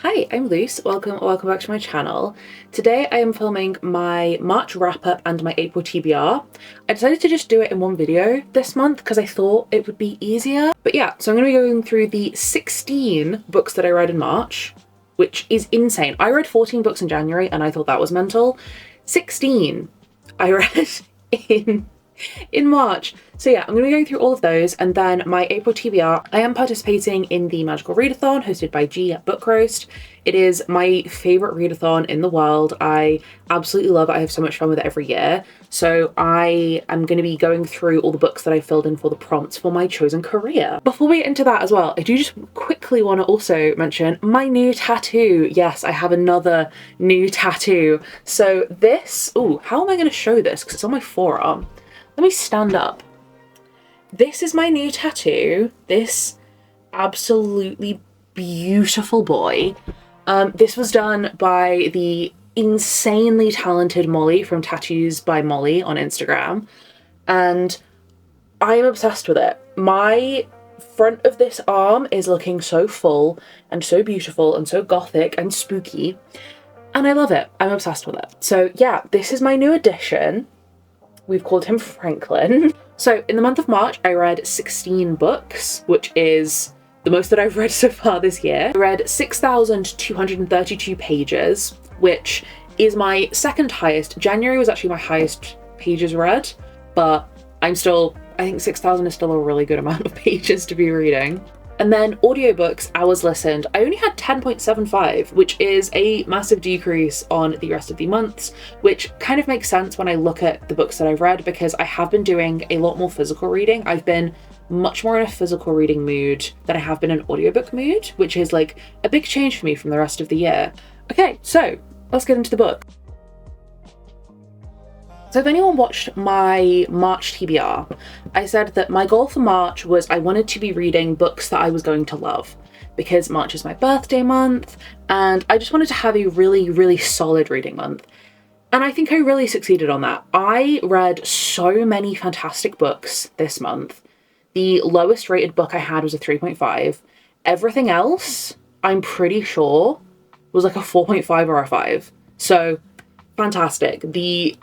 Hi, I'm Luce. Welcome back to my channel. Today I am filming my March wrap-up and my April TBR. I decided to just do it in one video this month because I thought it would be easier. But yeah, so I'm going to be going through the 16 books that I read in March, which is insane. I read 14 books in January and I thought that was mental. 16 I read in March. So yeah, I'm going to be going through all of those, and then my April TBR, I am participating in the magical readathon hosted by G at Book Roast. It is my favourite readathon in the world. I absolutely love it. I have so much fun with it every year. So I am going to be going through all the books that I filled in for the prompts for my chosen career. Before we get into that as well, I do just quickly want to also mention my new tattoo. Yes, I have another new tattoo. So this, how am I going to show this? Because it's on my forearm. Let me stand up. This is my new tattoo. This absolutely beautiful boy. This was done by the insanely talented Molly from Tattoos by Molly on Instagram, and I am obsessed with it. My front of this arm is looking so full and so beautiful and so gothic and spooky, and I love it. I'm obsessed with it. So yeah, this is my new addition. We've called him Franklin. So in the month of March, I read 16 books, which is the most that I've read so far this year. I read 6,232 pages, which is my second highest. January was actually my highest pages read, but I think 6,000 is still a really good amount of pages to be reading. And then audiobooks, hours listened, I only had 10.75, which is a massive decrease on the rest of the months, which kind of makes sense when I look at the books that I've read, because I have been doing a lot more physical reading. I've been much more in a physical reading mood than I have been in an audiobook mood, which is like a big change for me from the rest of the year. Okay, so let's get into the book. So if anyone watched my March TBR, I said that my goal for March was I wanted to be reading books that I was going to love, because March is my birthday month and I just wanted to have a really, really solid reading month. And I think I really succeeded on that. I read so many fantastic books this month. The lowest rated book I had was a 3.5. Everything else, I'm pretty sure, was like a 4.5 or a 5. So fantastic.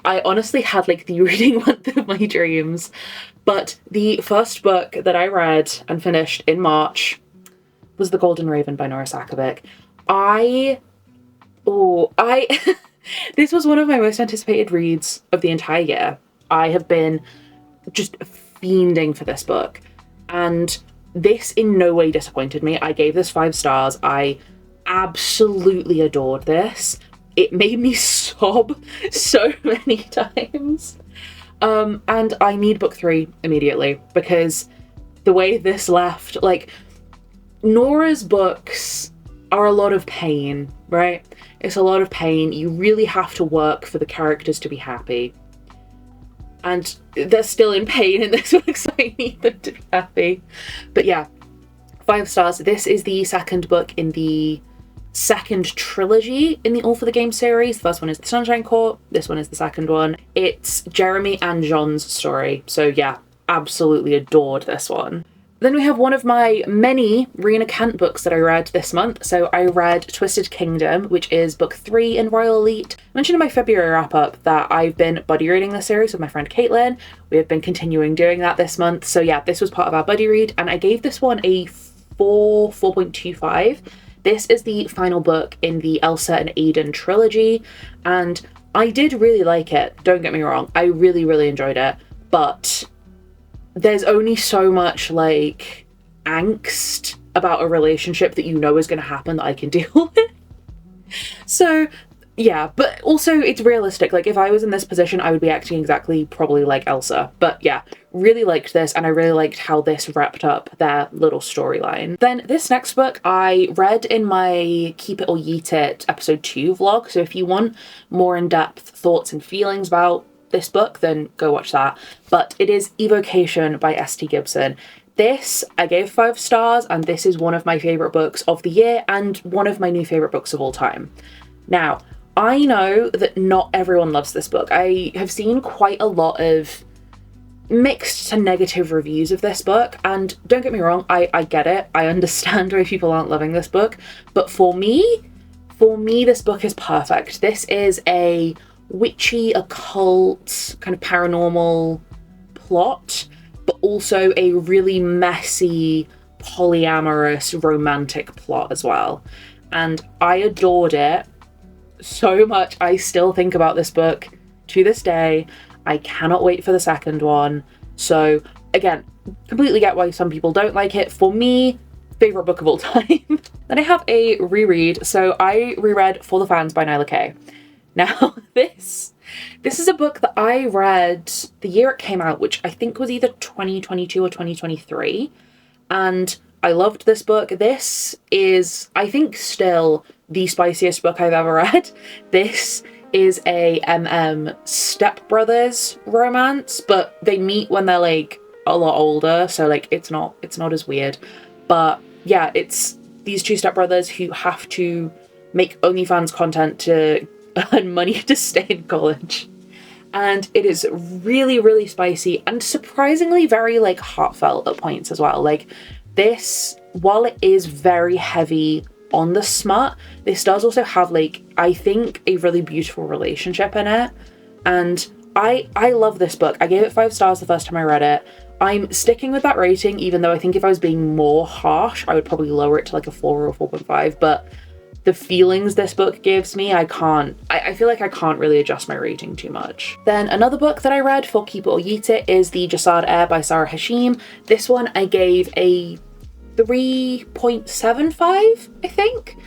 I honestly had like the reading month of my dreams. But the first book that I read and finished in March was The Golden Raven by Nora Sakavic. This was one of my most anticipated reads of the entire year. I have been just fiending for this book, and this in no way disappointed me. I gave this 5 stars. I absolutely adored this. It made me sob so many times. And I need book 3 immediately, because the way this left, like, Nora's books are a lot of pain, right? It's a lot of pain. You really have to work for the characters to be happy. And they're still in pain in this book, so I need them to be happy. But yeah, 5 stars. This is the second book in the second trilogy in the All for the Game series. The first one is The Sunshine Court. This one is the second one. It's Jeremy and John's story. So yeah, absolutely adored this one. Then we have one of my many Rena Kent books that I read this month. So I read Twisted Kingdom, which is book 3 in Royal Elite. I mentioned in my February wrap-up that I've been buddy reading this series with my friend Caitlin. We have been continuing doing that this month. So yeah, this was part of our buddy read, and I gave this one a 4.25. This is the final book in the Elsa and Aiden trilogy, and I did really like it. Don't get me wrong. I really, really enjoyed it, but there's only so much like angst about a relationship that you know is going to happen that I can deal with. So yeah, but also it's realistic. Like, if I was in this position, I would be acting exactly probably like Elsa. But yeah, really liked this, and I really liked how this wrapped up their little storyline. Then this next book I read in my Keep It or Yeet It episode 2 vlog. So if you want more in-depth thoughts and feelings about this book, then go watch that. But it is Evocation by S.T. Gibson. This I gave 5 stars, and this is one of my favourite books of the year and one of my new favourite books of all time. Now, I know that not everyone loves this book. I have seen quite a lot of mixed to negative reviews of this book, and don't get me wrong, I get it. I understand why people aren't loving this book, but for me, For me, this book is perfect. This is a witchy, occult, kind of paranormal plot, but also a really messy, polyamorous, romantic plot as well. And I adored it so much. I still think about this book to this day. I cannot wait for the second one. So again, completely get why some people don't like it. For me, favorite book of all time. Then I have a reread. So I reread For the Fans by Nyla Kay. Now this is a book that I read the year it came out, which I think was either 2022 or 2023. And I loved this book. This is, I think, still the spiciest book I've ever read. This is a stepbrothers romance, but they meet when they're like a lot older, so like it's not as weird. But yeah, it's these two stepbrothers who have to make OnlyFans content to earn money to stay in college. And it is really, really spicy and surprisingly very like heartfelt at points as well. Like this, while it is very heavy on the smut, this does also have like, I think, a really beautiful relationship in it. And I love this book. I gave it 5 stars the first time I read it. I'm sticking with that rating, even though I think if I was being more harsh, I would probably lower it to like a 4 or a 4.5. But the feelings this book gives me, I feel like I can't really adjust my rating too much. Then another book that I read for Keep It or Yeet It is The Jasad Heir by Sarah Hashim. This one I gave a 3.75,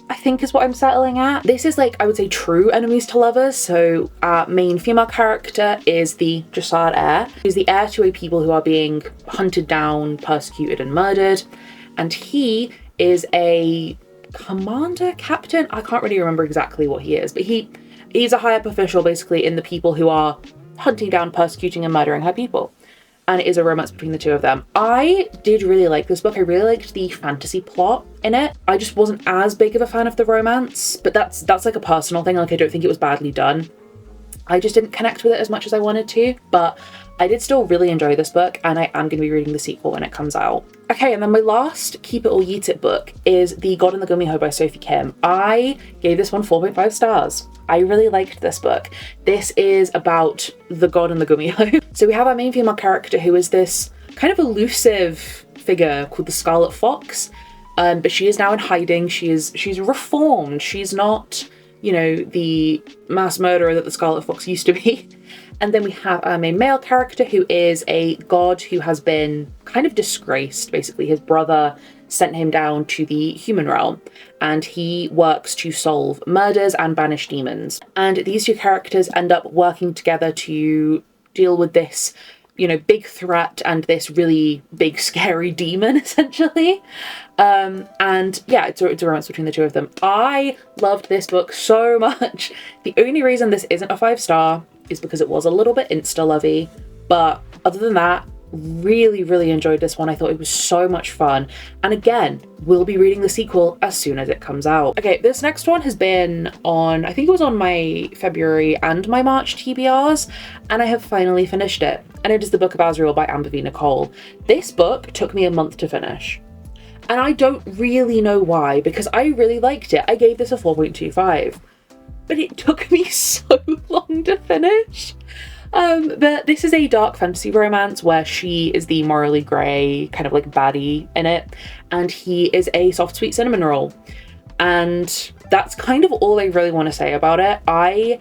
I think is what I'm settling at. This is like, I would say, true enemies to lovers. So our main female character is the Jasad heir, who's the heir to a people who are being hunted down, persecuted and murdered. And he is a commander, captain, I can't really remember exactly what he is, but he's a high-up official basically in the people who are hunting down, persecuting and murdering her people. And it is a romance between the two of them. I did really like this book. I really liked the fantasy plot in it. I just wasn't as big of a fan of the romance, but that's like a personal thing. Like, I don't think it was badly done. I just didn't connect with it as much as I wanted to, but I did still really enjoy this book, and I am going to be reading the sequel when it comes out. Okay, and then my last Keep It or Yeet It book is The God and the Gummy Hoe by Sophie Kim. I gave this one 4.5 stars. I really liked this book. This is about the God and the Gummy Hoe. So we have our main female character who is this kind of elusive figure called the Scarlet Fox, but she is now in hiding. She's reformed. She's not, you know, the mass murderer that the Scarlet Fox used to be. And then we have our main male character who is a god who has been kind of disgraced. Basically, his brother sent him down to the human realm, and he works to solve murders and banish demons. And these two characters end up working together to deal with this, you know, big threat and this really big scary demon, essentially. And yeah, it's a romance between the two of them. I loved this book so much. The only reason this isn't a 5-star is because it was a little bit insta-lovey, but other than that, really, really enjoyed this one. I thought it was so much fun. And again, we'll be reading the sequel as soon as it comes out. Okay, this next one has been on, I think it was on my February and my March TBRs, and I have finally finished it. And it is The Book of Azrael by Amber V. Nicole. This book took me a month to finish. And I don't really know why, because I really liked it. I gave this a 4.25. But it took me so long to finish. But this is a dark fantasy romance where she is the morally grey, kind of like baddie in it, and he is a soft sweet cinnamon roll. And that's kind of all I really want to say about it. I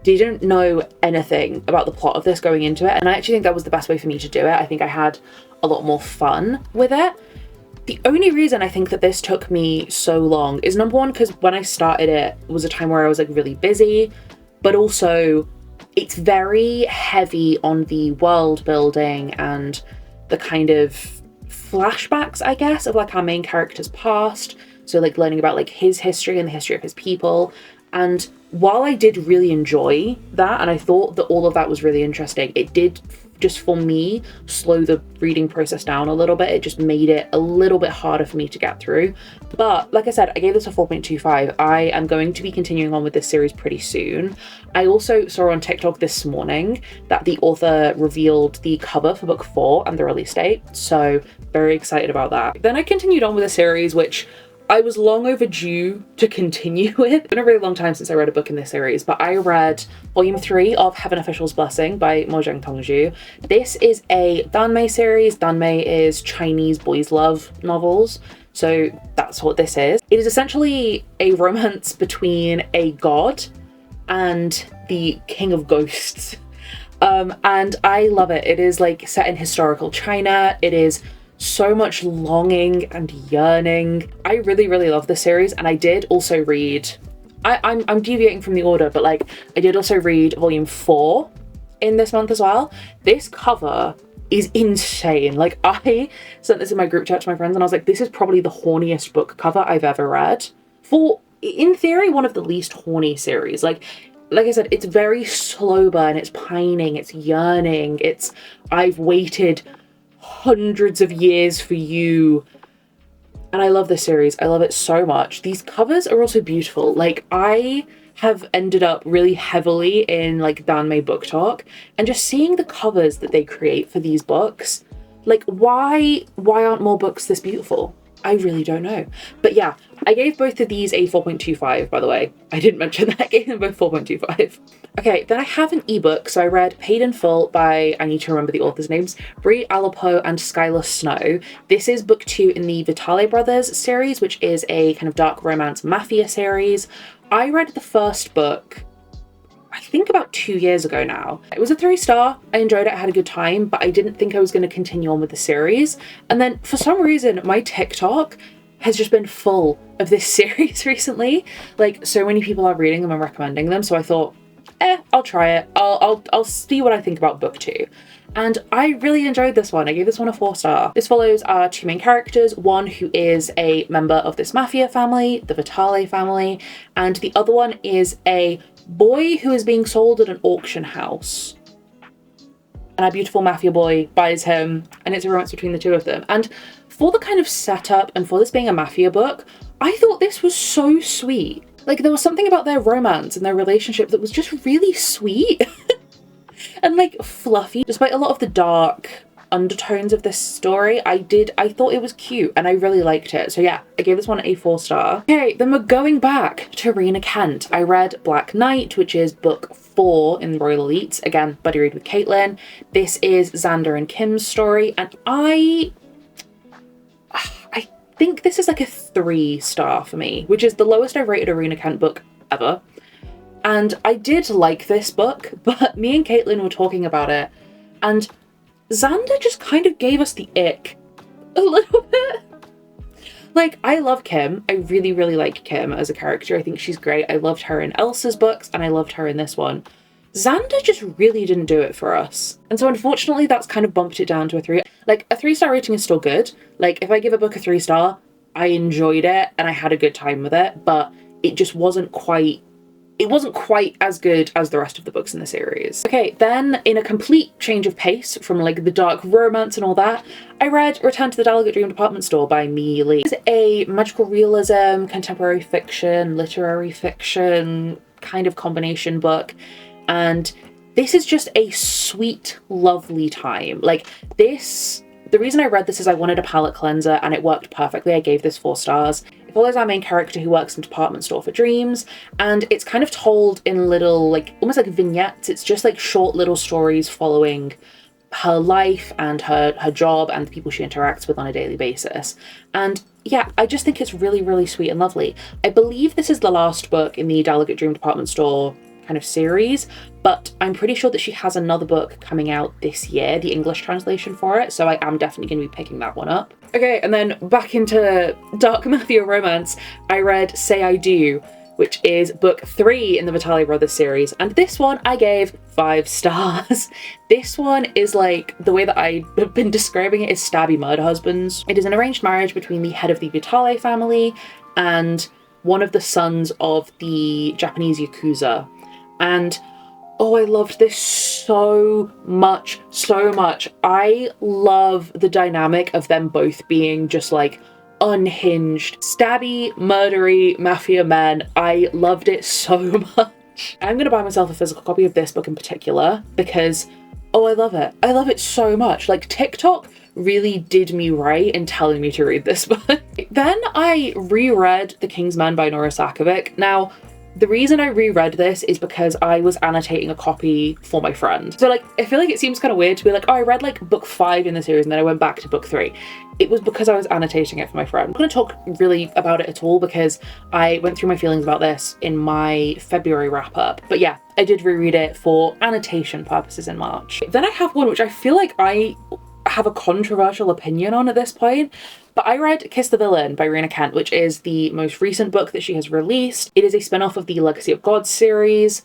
didn't know anything about the plot of this going into it, and I actually think that was the best way for me to do it. I think I had a lot more fun with it. The only reason I think that this took me so long is, number one, because when I started it was a time where I was like really busy, but also it's very heavy on the world building and the kind of flashbacks, I guess, of like our main character's past. So like learning about like his history and the history of his people. And while I did really enjoy that, and I thought that all of that was really interesting, it did just, for me, slow the reading process down a little bit. It just made it a little bit harder for me to get through. But like I said, I gave this a 4.25. I am going to be continuing on with this series pretty soon. I also saw on TikTok this morning that the author revealed the cover for book 4 and the release date. So very excited about that. Then I continued on with a series which I was long overdue to continue with. It's been a really long time since I read a book in this series, but I read volume 3 of Heaven Official's Blessing by Mojang Tongju. This is a danmei series. Danmei is Chinese boys' love novels, so that's what this is. It is essentially a romance between a god and the king of ghosts. And I love it. It is like set in historical China. It is so much longing and yearning. I really, really love this series, and I did also read, I'm deviating from the order, but like I did also read volume 4 in this month as well. This cover is insane. Like, I sent this in my group chat to my friends and I was like, this is probably the horniest book cover I've ever read. For, in theory, one of the least horny series. Like I said, it's very slow burn, it's pining, it's yearning, it's I've waited hundreds of years for you. And I love this series. I love it so much. These covers are also beautiful. Like, I have ended up really heavily in like danmei book talk, and just seeing the covers that they create for these books, like why aren't more books this beautiful? I really don't know. But yeah, I gave both of these a 4.25, by the way. I didn't mention that. I gave them both 4.25. Okay, then I have an ebook. So I read Paid in Full by, I need to remember the authors' names, Brie Alapo and Skylar Snow. This is book 2 in the Vitale Brothers series, which is a kind of dark romance mafia series. I read the first book, I think about 2 years ago now. It was a 3-star. I enjoyed it, I had a good time, but I didn't think I was going to continue on with the series. And then for some reason, my TikTok has just been full of this series recently. Like, so many people are reading them and recommending them, so I thought, I'll try it. I'll see what I think about book 2. And I really enjoyed this one. I gave this one a 4-star. This follows our 2 main characters, one who is a member of this mafia family, the Vitale family, and the other one is a boy who is being sold at an auction house. And our beautiful mafia boy buys him, and it's a romance between the two of them. And for the kind of setup and for this being a mafia book, I thought this was so sweet. Like, there was something about their romance and their relationship that was just really sweet and like fluffy. Despite a lot of the dark undertones of this story, I thought it was cute and I really liked it. So yeah, I gave this one a 4-star. Okay, then we're going back to Rena Kent. I read Black Knight, which is book 4 in Royal Elites. Again, buddy read with Caitlin. This is Xander and Kim's story, and I think this is like a 3-star for me, which is the lowest I've rated a Rena Kent book ever. And I did like this book, but me and Caitlin were talking about it, and Xander just kind of gave us the ick a little bit. Like, I love Kim. I really, really like Kim as a character. I think she's great. I loved her in Elsa's books, and I loved her in this one. Xander just really didn't do it for us. And so unfortunately, that's kind of bumped it down to a 3. Like, a 3-star rating is still good. Like, if I give a book a 3-star, I enjoyed it and I had a good time with it, but it just wasn't quite as good as the rest of the books in the series. Okay, then in a complete change of pace from like the dark romance and all that, I read Return to the Delegate Dream Department Store by Mi Lee. It's a magical realism, contemporary fiction, literary fiction kind of combination book, and this is just a sweet, lovely time. Like, this, the reason I read this is I wanted a palette cleanser and it worked perfectly. I gave this 4 stars. It follows our main character who works in a department store for dreams, and it's kind of told in little, like, almost like vignettes. It's just like short little stories following her life and her job and the people she interacts with on a daily basis. And yeah, I just think it's really, really sweet and lovely. I believe this is the last book in the Delegate Dream Department Store kind of series, but I'm pretty sure that she has another book coming out this year, the English translation for it, so I am definitely going to be picking that one up. Okay, and then back into dark mafia romance, I read Say I Do, which is book 3 in the Vitale Brothers series, and this one I gave 5 stars. This one is like, the way that I have been describing it is stabby murder husbands. It is an arranged marriage between the head of the Vitale family and one of the sons of the Japanese Yakuza. And oh, I loved this so much, so much. I love the dynamic of them both being just like unhinged, stabby, murdery mafia men. I loved it so much. I'm gonna buy myself a physical copy of this book in particular because, oh, I love it. I love it so much. Like, TikTok really did me right in telling me to read this book. Then I reread The King's Men by Nora Sakavic. Now, the reason I reread this is because I was annotating a copy for my friend. So like, I feel like it seems kind of weird to be like, oh, I read like book 5 in the series and then I went back to book 3. It was because I was annotating it for my friend. I'm not going to talk really about it at all because I went through my feelings about this in my February wrap up. But yeah, I did reread it for annotation purposes in March. Then I have one which I feel like I have a controversial opinion on at this point, but I read Kiss the Villain by Rena Kent, which is the most recent book that she has released. It is a spin-off of the Legacy of Gods series,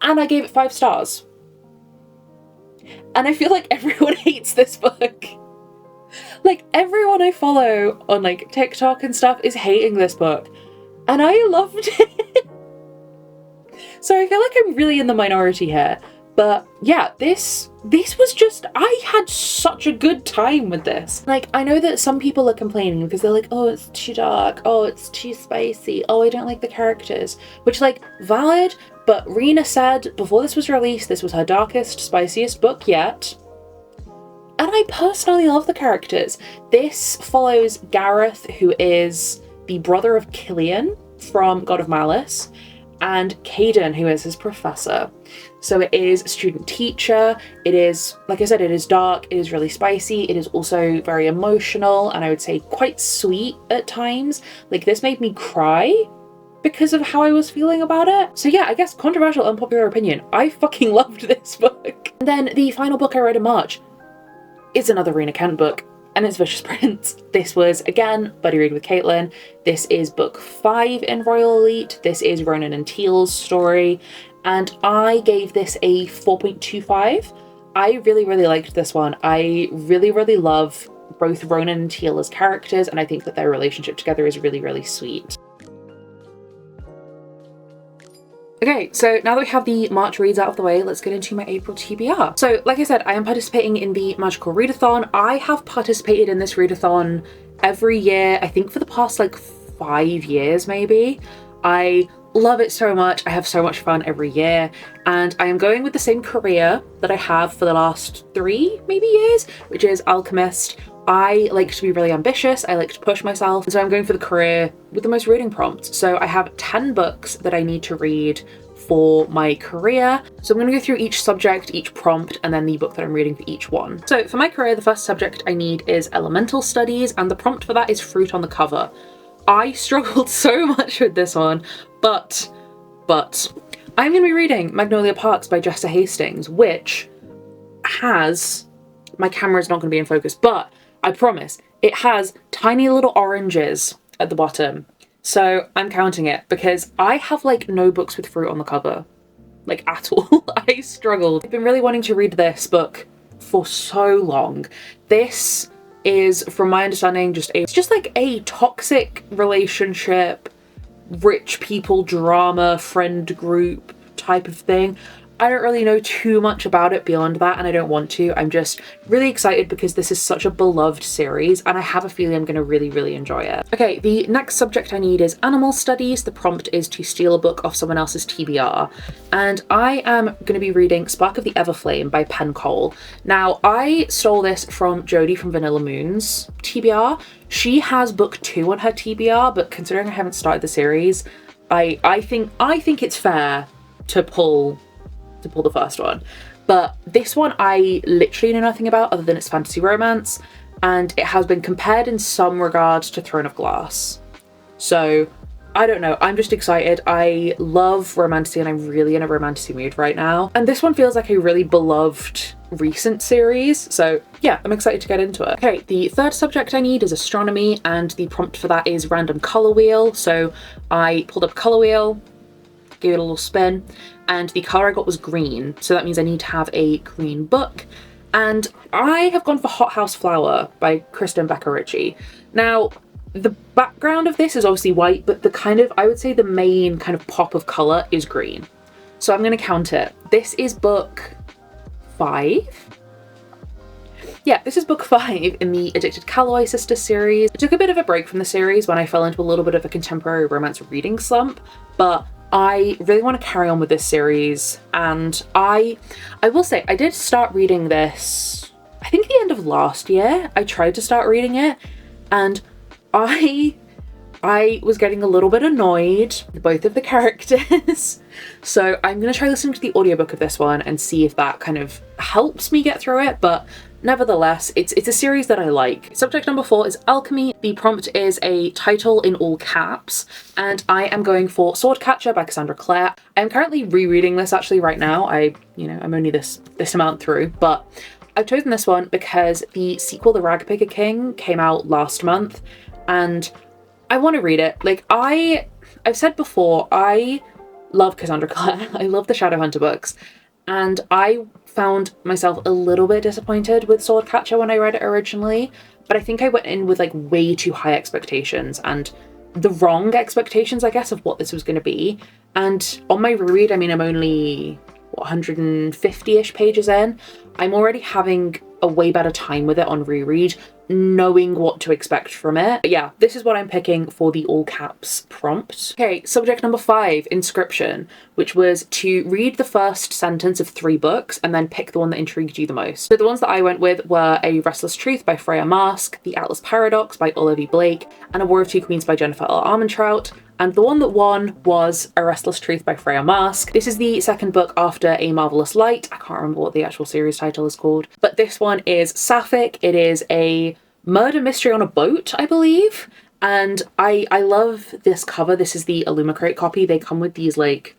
and I gave it 5 stars. And I feel like everyone hates this book. Like, everyone I follow on like TikTok and stuff is hating this book, and I loved it. So I feel like I'm really in the minority here. But yeah, this was just, I had such a good time with this. Like, I know that some people are complaining because they're like, oh, it's too dark, oh, it's too spicy, oh, I don't like the characters, which, like, valid, but Rena said before this was released, this was her darkest, spiciest book yet. And I personally love the characters. This follows Gareth, who is the brother of Killian from God of Malice, and Caden, who is his professor. So it is student teacher. It is, like I said, it is dark, it is really spicy, it is also very emotional, and I would say quite sweet at times. Like, this made me cry because of how I was feeling about it. So yeah, I guess controversial, unpopular opinion, I fucking loved this book. And then the final book I read in March is another Rena Kent book, and it's Vicious Prince. This was, again, Buddy Read with Caitlin. This is book 5 in Royal Elite. This is Ronan and Teal's story, and I gave this a 4.25. I really, really liked this one. I really, really love both Ronan and Teal as characters, and I think that their relationship together is really, really sweet. Okay, so now that we have the March reads out of the way, let's get into my April TBR. So, like I said, I am participating in the Magical Readathon. I have participated in this readathon every year, I think for the past like 5 years maybe. I love it so much. I have so much fun every year, and I am going with the same career that I have for the last 3 maybe years, which is alchemist. I like to be really ambitious, I like to push myself, so I'm going for the career with the most reading prompts. So I have 10 books that I need to read for my career. So I'm going to go through each subject, each prompt, and then the book that I'm reading for each one. So for my career, the first subject I need is elemental studies, and the prompt for that is fruit on the cover. I struggled so much with this one, but I'm going to be reading Magnolia Parks by Jessa Hastings, which has, my camera's not going to be in focus, but I promise, it has tiny little oranges at the bottom. So I'm counting it because I have like no books with fruit on the cover, like at all. I struggled. I've been really wanting to read this book for so long. This is, from my understanding, it's just like a toxic relationship, rich people drama, friend group type of thing. I don't really know too much about it beyond that, and I don't want to. I'm just really excited because this is such a beloved series, and I have a feeling I'm going to really, really enjoy it. Okay, the next subject I need is animal studies. The prompt is to steal a book off someone else's TBR, and I am going to be reading Spark of the Everflame by Penn Cole. Now, I stole this from Jodie from Vanilla Moon's TBR. She has book 2 on her TBR, but considering I haven't started the series, I think it's fair to pull the first one. But this one I literally know nothing about other than it's fantasy romance, and it has been compared in some regards to Throne of Glass. So I don't know, I'm just excited. I love romantasy and I'm really in a romantasy mood right now. And this one feels like a really beloved recent series. So yeah, I'm excited to get into it. Okay, the third subject I need is astronomy, and the prompt for that is random color wheel. So I pulled up color wheel, gave it a little spin, and the color I got was green. So that means I need to have a green book. And I have gone for Hothouse Flower by Kristen Becker Ritchie. Now, the background of this is obviously white, but the kind of, I would say the main kind of pop of color is green. So I'm going to count it. This is book 5. Yeah, this is book 5 in the Addicted Calloway Sisters series. I took a bit of a break from the series when I fell into a little bit of a contemporary romance reading slump, but I really want to carry on with this series, and I will say I did start reading this I think the end of last year, I tried to start reading it, and I was getting a little bit annoyed with both of the characters. So I'm gonna try listening to the audiobook of this one and see if that kind of helps me get through it, but nevertheless, it's a series that I like. Subject number 4 is alchemy. The prompt is a title in all caps, and I am going for Swordcatcher by Cassandra Clare. I'm currently rereading this actually right now. I'm only this amount through, but I've chosen this one because the sequel, The Ragpicker King, came out last month, and I want to read it. Like, I've said before, I love Cassandra Clare. I love the Shadowhunter books, and I found myself a little bit disappointed with Swordcatcher when I read it originally, but I think I went in with like way too high expectations and the wrong expectations, I guess, of what this was going to be. And on my reread, I mean, I'm only 150-ish pages in. I'm already having a way better time with it on reread, knowing what to expect from it. But yeah, this is what I'm picking for the all caps prompt. Okay, subject number 5, Inscription, which was to read the first sentence of 3 books and then pick the one that intrigued you the most. So the ones that I went with were A Restless Truth by Freya Marske, The Atlas Paradox by Olivia Blake, and A War of Two Queens by Jennifer L. Armentrout. And the one that won was A Restless Truth by Freya Marske. This is the second book after A Marvelous Light. I can't remember what the actual series title is called, but this one is sapphic. It is a murder mystery on a boat, I believe. And I love this cover. This is the Illumicrate copy. They come with these like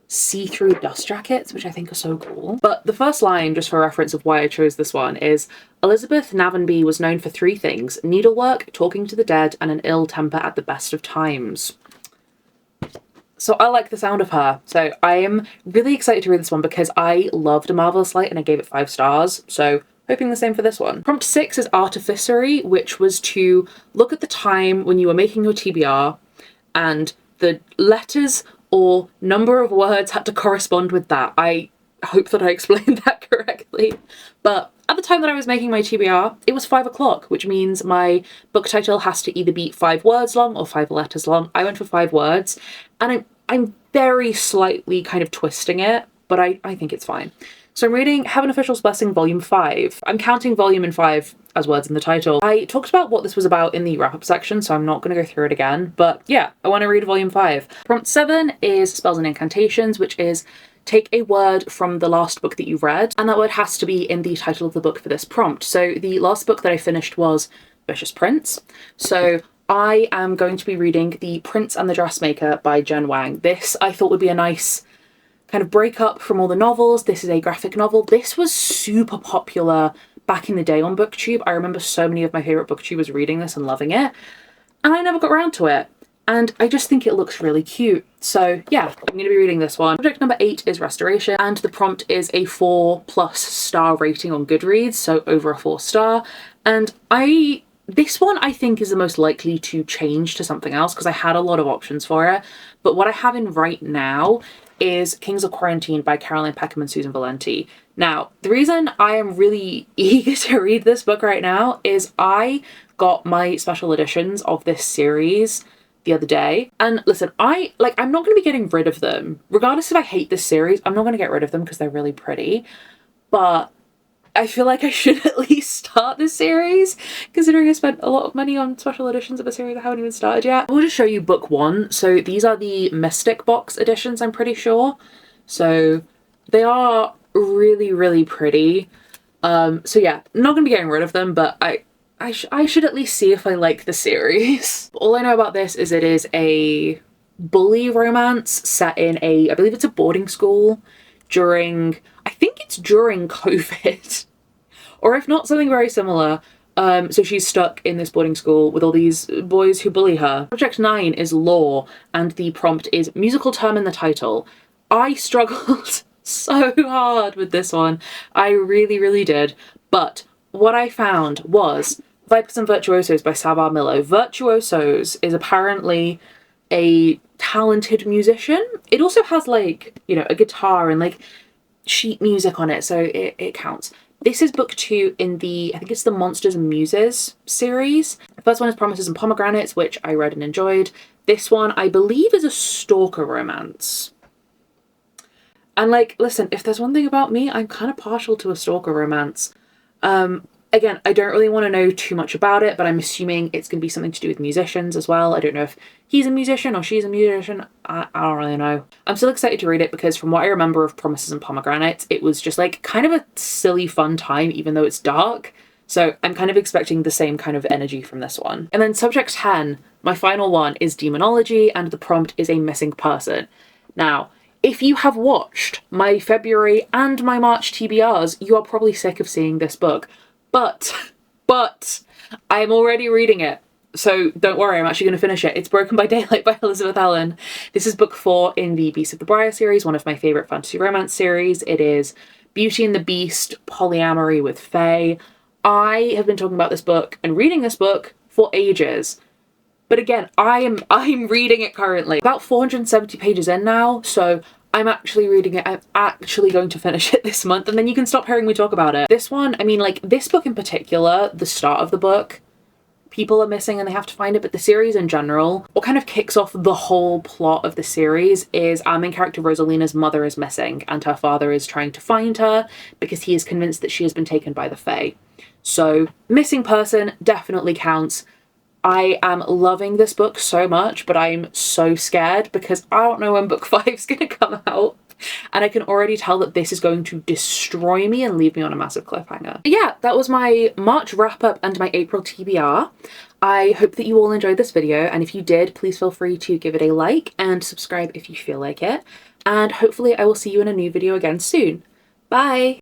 see-through dust jackets, which I think are so cool. But the first line, just for reference of why I chose this one, is Elizabeth Navenby was known for 3 things: needlework, talking to the dead, and an ill temper at the best of times. So I like the sound of her. So I am really excited to read this one because I loved A Marvelous Light and I gave it 5 stars. So hoping the same for this one. Prompt 6 is Artificery, which was to look at the time when you were making your TBR and the letters or number of words had to correspond with that. I hope that I explained that correctly. But at the time that I was making my TBR, it was 5 o'clock, which means my book title has to either be 5 words long or 5 letters long. I went for 5 words, and I'm very slightly kind of twisting it, but I think it's fine. So I'm reading Heaven Official's Blessing Volume 5. I'm counting volume and 5 as words in the title. I talked about what this was about in the wrap-up section, so I'm not going to go through it again, but yeah, I want to read Volume 5. Prompt 7 is Spells and Incantations, which is take a word from the last book that you've read, and that word has to be in the title of the book for this prompt. So the last book that I finished was Vicious Prince. So I am going to be reading The Prince and the Dressmaker by Jen Wang. This I thought would be a nice kind of break up from all the novels. This is a graphic novel. This was super popular back in the day on BookTube. I remember so many of my favourite BookTubers reading this and loving it, and I never got around to it. And I just think it looks really cute. So yeah, I'm going to be reading this one. Subject number 8 is Restoration, and the prompt is a 4+ star rating on Goodreads, so over a 4 star. And this one I think is the most likely to change to something else because I had a lot of options for it. But what I have in right now is Kings of Quarantine by Caroline Peckham and Susan Valenti. Now, the reason I am really eager to read this book right now is I got my special editions of this series the other day. And listen, I'm not going to be getting rid of them. Regardless if I hate this series, I'm not going to get rid of them because they're really pretty. But I feel like I should at least start this series, considering I spent a lot of money on special editions of a series I haven't even started yet. We'll just show you book 1. So these are the Mystic Box editions, I'm pretty sure. So they are really, really pretty. So yeah, not going to be getting rid of them, but I should at least see if I like the series. All I know about this is it is a bully romance set in I believe it's a boarding school I think it's during COVID, or if not, something very similar. So she's stuck in this boarding school with all these boys who bully her. Subject 9 is Law, and the prompt is musical term in the title. I struggled so hard with this one. I really, really did. But what I found was Vipers and Virtuosos by Sabar Miller. Virtuosos is apparently a talented musician. It also has like, you know, a guitar and like sheet music on it, so it counts. This is book 2 in I think it's the Monsters and Muses series. The first one is Promises and Pomegranates, which I read and enjoyed. This one, I believe, is a stalker romance. And like, listen, if there's one thing about me, I'm kind of partial to a stalker romance. Again, I don't really want to know too much about it, but I'm assuming it's going to be something to do with musicians as well. I don't know if he's a musician or she's a musician. I don't really know. I'm still excited to read it because from what I remember of Promises and Pomegranates, it was just like kind of a silly fun time, even though it's dark. So I'm kind of expecting the same kind of energy from this one. And then subject 10, my final one, is demonology, and the prompt is a missing person. Now, if you have watched my February and my March TBRs, you are probably sick of seeing this book. But I'm already reading it. So don't worry, I'm actually going to finish it. It's Broken by Daylight by Elizabeth Ellen. This is book 4 in the Beast of the Briar series, one of my favourite fantasy romance series. It is Beauty and the Beast, polyamory with fae. I have been talking about this book and reading this book for ages. But again, I'm reading it currently. About 470 pages in now, so I'm actually reading it. I'm actually going to finish it this month, and then you can stop hearing me talk about it. This one, I mean, like, this book in particular, the start of the book, people are missing and they have to find it, but the series in general, what kind of kicks off the whole plot of the series is our main character Rosalina's mother is missing, and her father is trying to find her because he is convinced that she has been taken by the fae. So, missing person definitely counts. I am loving this book so much, but I'm so scared because I don't know when book 5 is going to come out. And I can already tell that this is going to destroy me and leave me on a massive cliffhanger. But yeah, that was my March wrap up and my April TBR. I hope that you all enjoyed this video, and if you did, please feel free to give it a like and subscribe if you feel like it. And hopefully I will see you in a new video again soon. Bye!